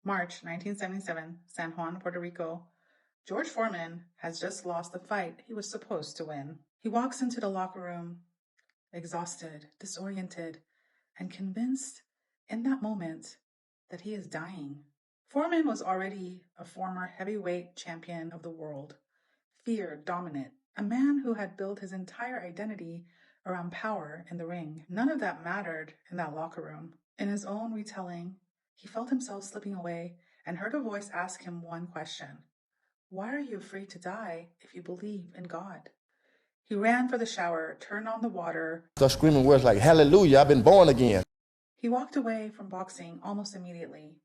March 1977, San Juan, Puerto Rico. George Foreman has just lost the fight he was supposed to win. He walks into the locker room, exhausted, disoriented, and convinced in that moment that he is dying. Foreman was already a former heavyweight champion of the world, feared, dominant, a man who had built his entire identity around power in the ring. None of that mattered in that locker room. In his own retelling, he felt himself slipping away and heard a voice ask him one question. Why are you afraid to die if you believe in God? He ran for the shower, turned on the water. Started screaming words like, hallelujah, I've been born again. He walked away from boxing almost immediately,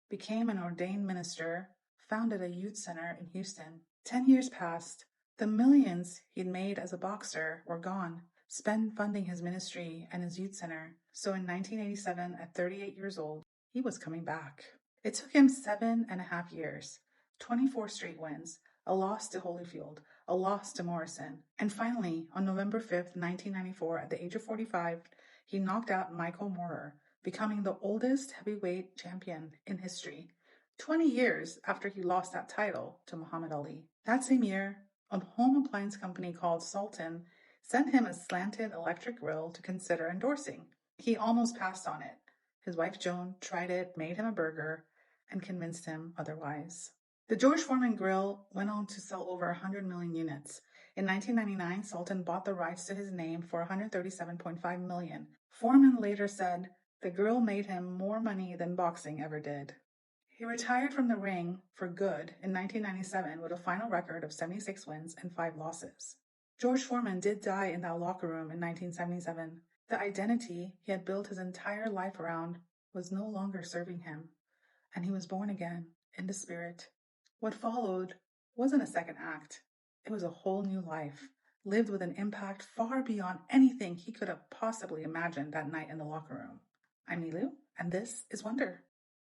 became an ordained minister, founded a youth center in Houston. 10 years passed. The millions he'd made as a boxer were gone, spent funding his ministry and his youth center. So in 1987, at 38 years old, he was coming back. It took him 7.5 years, 24 straight wins, a loss to Holyfield, a loss to Morrison. And finally, on November 5th, 1994, at the age of 45, he knocked out Michael Moorer, becoming the oldest heavyweight champion in history, 20 years after he lost that title to Muhammad Ali. That same year, a home appliance company called Sultan sent him a slanted electric grill to consider endorsing. He almost passed on it. His wife Joan tried it, made him a burger, and convinced him otherwise. The George Foreman grill went on to sell over 100 million units. In 1999, Sultan bought the rights to his name for $137.5 million. Foreman later said the grill made him more money than boxing ever did. He retired from the ring for good in 1997 with a final record of 76 wins and 5 losses. George Foreman did die in that locker room in 1977. The identity he had built his entire life around was no longer serving him, and he was born again in the spirit. What followed wasn't a second act. It was a whole new life, lived with an impact far beyond anything he could have possibly imagined that night in the locker room. I'm Nilu, and this is Wonder.